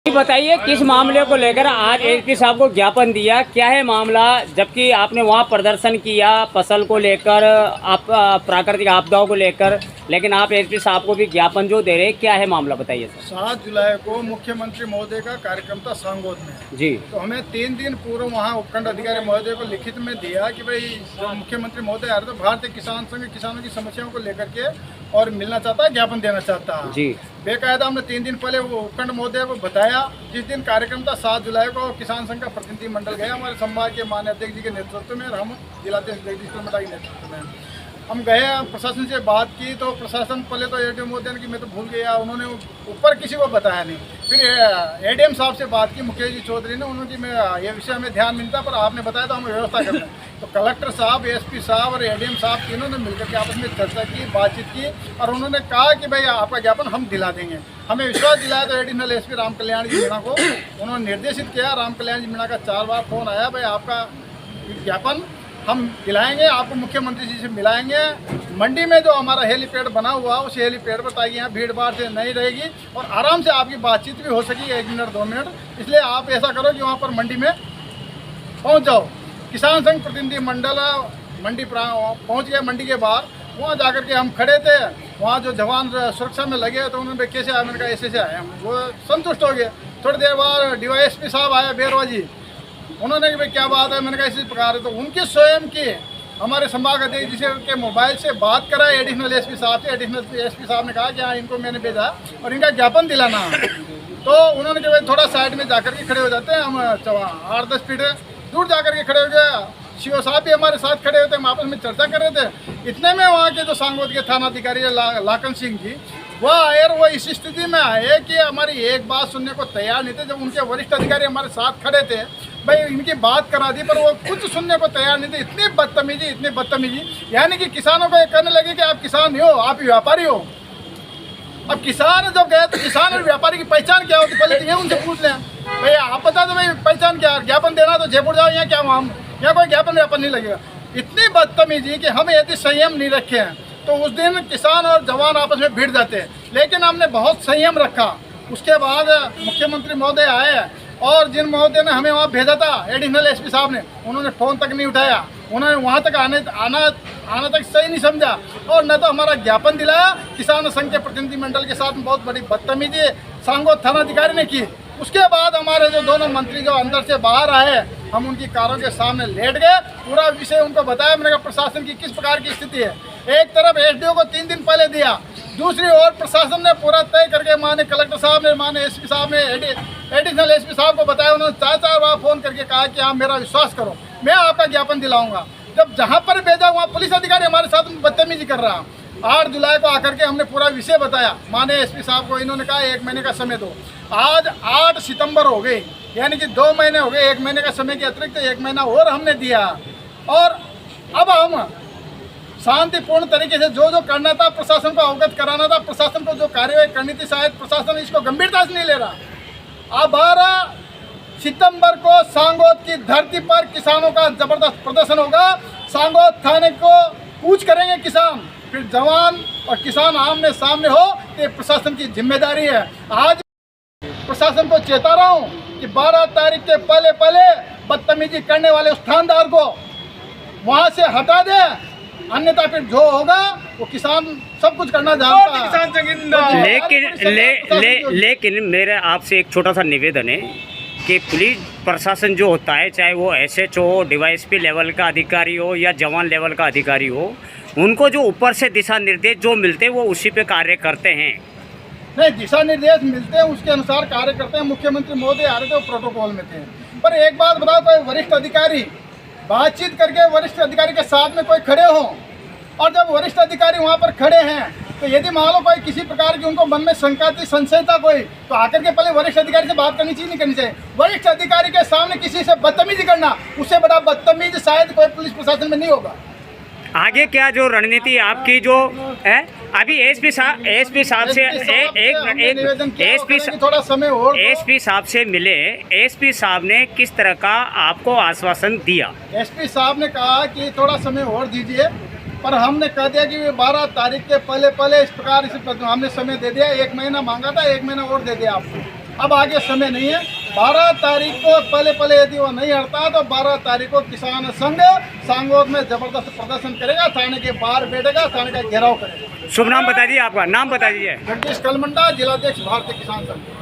बताइए किस मामले को लेकर आज एसपी साहब को ज्ञापन दिया, क्या है मामला? जबकि आपने वहां प्रदर्शन किया फसल को लेकर, आप प्राकृतिक आपदाओं को लेकर, लेकिन आप एसपी साहब को भी ज्ञापन जो दे रहे, क्या है मामला बताइए सर। 7 जुलाई को मुख्यमंत्री महोदय का कार्यक्रम था सांगोद में जी। तो हमें 3 दिन पूर्व वहाँ उपखंड अधिकारी महोदय को लिखित में दिया कि भाई जो मुख्यमंत्री महोदय आ रहे तो भारतीय किसान संघ किसानों की समस्याओं को लेकर के और मिलना चाहता है, ज्ञापन देना चाहता है जी। बेकायदा हमने 3 दिन पहले वो उपखंड महोदय को बताया। जिस दिन कार्यक्रम था 7 जुलाई को किसान संघ का प्रतिनिधि मंडल गया हमारे संभाग के माननीय अध्यक्ष जी के नेतृत्व में और हम जिलाध्यक्ष जगदीश के नेतृत्व में हम गए, प्रशासन से बात की तो प्रशासन पहले तो एडीएम महोदय ने कि मैं तो भूल गया, उन्होंने ऊपर किसी को बताया नहीं। फिर एडीएम साहब से बात की मुकेश जी चौधरी ने, उन्होंने कि मैं ये विषय हमें ध्यान मिलता पर आपने बताया तो हम व्यवस्था करते हैं। तो कलेक्टर साहब, एसपी साहब और एडीएम साहब तीनों ने मिलकर के आपस में चर्चा की, बातचीत की और उन्होंने कहा कि भाई आपका ज्ञापन हम दिला देंगे। हमें विश्वास दिलाया तो एडिशनल एसपी राम कल्याण जी मीणा को उन्होंने निर्देशित किया। राम कल्याण जी मीणा का 4 बार फोन आया, भाई आपका ज्ञापन हम दिलाएंगे, आपको मुख्यमंत्री जी से मिलाएंगे। मंडी में जो हमारा हेलीपैड बना हुआ उस हेलीपैड पर ताकि यहाँ भीड़ भाड़ से नहीं रहेगी और आराम से आपकी बातचीत भी हो सकेगी 1 मिनट 2 मिनट। इसलिए आप ऐसा करो कि वहाँ पर मंडी में पहुँच जाओ। किसान संघ प्रतिनिधि मंडल मंडी पहुँच गए। मंडी के बाहर वहाँ जाकर के हम खड़े थे, वहाँ जो जवान सुरक्षा में लगे तो उन्होंने कैसे आया, मैंने कहा ऐसे आए हम, वो संतुष्ट हो गए। थोड़ी देर बाद डीवाईएसपी साहब आए बेरवा जी, उन्होंने कि भाई क्या बात है, मैंने कहा इसी प्रकार है। तो उनकी स्वयं की हमारे संभाग अध्यक्ष जी के मोबाइल से बात कराए एडिशनल एसपी साहब से। एडिशनल एसपी साहब ने कहा कि हाँ इनको मैंने भेजा और इनका ज्ञापन दिलाना। तो उन्होंने कहा भाई थोड़ा साइड में जाकर के खड़े हो जाते हैं, हम 8-10 फीट दूर जाकर के खड़े हो गए। सीओ साहब भी हमारे साथ खड़े होते, हम आपस में चर्चा कर रहे थे। इतने में वहाँ के जो सांगोद के थाना अधिकारी लाखन सिंह जी वह आए और वो इस स्थिति में आए कि हमारी एक बात सुनने को तैयार नहीं थे। जब उनके वरिष्ठ अधिकारी हमारे साथ खड़े थे, भाई इनकी बात करा दी पर वो कुछ सुनने को तैयार नहीं थे। इतनी बदतमीजी, यानी कि किसानों को ये कहने लगे कि आप किसान नहीं हो, आप व्यापारी हो। अब किसान जब गए तो किसान और व्यापारी की पहचान क्या होती, पहले तो ये उनसे पूछ लें, भाई आप बता दो भाई पहचान क्या, ज्ञापन देना तो जयपुर जाओ, यहाँ क्या हम यहाँ कोई ज्ञापन नहीं लगेगा। इतनी बदतमीजी कि हम यदि संयम नहीं रखे हैं तो उस दिन किसान और जवान आपस में भिड़ जाते हैं, लेकिन हमने बहुत संयम रखा। उसके बाद मुख्यमंत्री महोदय आए और जिन महोदय ने हमें वहाँ भेजा था एडिशनल एसपी साहब ने, उन्होंने फ़ोन तक नहीं उठाया, उन्होंने वहाँ तक आना तक सही नहीं समझा और न तो हमारा ज्ञापन दिलाया। किसान संघ के प्रतिनिधि मंडल के साथ बहुत बड़ी बदतमीजी सांगोद थानाधिकारी ने की। उसके बाद हमारे जो दोनों मंत्री जो अंदर से बाहर आए, हम उनकी कारों के सामने लेट गए, पूरा विषय उनको बताया। मैंने कहा प्रशासन की किस प्रकार की स्थिति है। एक तरफ एसडीओ को 3 दिन पहले दिया, दूसरी ओर प्रशासन ने पूरा तय करके माने कलेक्टर साहब ने, माने एसपी साहब ने, एडिशनल एसपी साहब को बताया। उन्होंने 4 बार फोन करके कहा कि आप मेरा विश्वास करो, मैं आपका ज्ञापन दिलाऊंगा। जब जहाँ पर भेजा वहाँ पुलिस अधिकारी हमारे साथ बदतमीजी कर रहा। 8 जुलाई को आकर के हमने पूरा विषय बताया माने एसपी साहब को। इन्होंने कहा 1 महीने का समय दो। आज 8 सितंबर हो गई, यानी कि 2 महीने हो गए। 1 महीने का समय के अतिरिक्त 1 महीना और हमने दिया और अब हम शांतिपूर्ण तरीके से जो करना था, प्रशासन को अवगत कराना था, प्रशासन को जो कार्यवाही करनी थी, शायद प्रशासन इसको गंभीरता से नहीं ले रहा। अब 12 सितंबर को सांगोद की धरती पर किसानों का जबरदस्त प्रदर्शन होगा। सांगोद थाने को कूच करेंगे किसान, फिर जवान और किसान आमने सामने हो, ये प्रशासन की जिम्मेदारी है। आज प्रशासन को चेता रहा हूँ कि 12 तारीख के पहले बदतमीजी करने वाले उस थानेदार को वहाँ से हटा दे, अन्यथा फिर जो होगा वो किसान सब कुछ करना जानता है। लेकिन मेरा आपसे एक छोटा सा निवेदन है कि पुलिस प्रशासन जो होता है, चाहे वो एसएचओ हो, डीवाईएसपी लेवल का अधिकारी हो या जवान लेवल का अधिकारी हो, उनको जो ऊपर से दिशा निर्देश जो मिलते हैं वो उसी पे कार्य करते हैं। नहीं, दिशा निर्देश मिलते हैं उसके अनुसार कार्य करते हैं। मुख्यमंत्री महोदय आ रहे थे, वो प्रोटोकॉल में थे। पर एक बात बताओ, कोई वरिष्ठ अधिकारी बातचीत करके वरिष्ठ अधिकारी के साथ में कोई खड़े हो और जब वरिष्ठ अधिकारी वहाँ पर खड़े हैं तो यदि मान लो कोई किसी प्रकार की उनको मन में शंका थी, संशय था कोई, तो आकर के पहले वरिष्ठ अधिकारी से बात करनी चाहिए, नहीं करनी चाहिए। वरिष्ठ अधिकारी के सामने किसी से बदतमीजी करना, उससे बड़ा बदतमीज शायद कोई पुलिस प्रशासन में नहीं होगा। आगे क्या जो रणनीति आपकी जो है, अभी एसपी साहब से थोड़ा समय और एसपी साहब से मिले, एसपी साहब ने किस तरह का आपको आश्वासन दिया? एसपी साहब ने कहा कि थोड़ा समय और दीजिए, पर हमने कह दिया कि 12 तारीख के पहले इस प्रकार हमने समय दे दिया। 1 महीना मांगा था, 1 महीना और दे दिया आपको। अब आगे समय नहीं है। 12 तारीख को पहले यदि वो नहीं हटता तो 12 तारीख को किसान संघ सांगोद में जबरदस्त प्रदर्शन करेगा, थाने के बाहर बैठेगा, थाने का घेराव करेगा। शुभ नाम बता दीजिए, आपका नाम बता दीजिए। जगदीश कलमंडा, जिलाध्यक्ष भारतीय किसान संघ।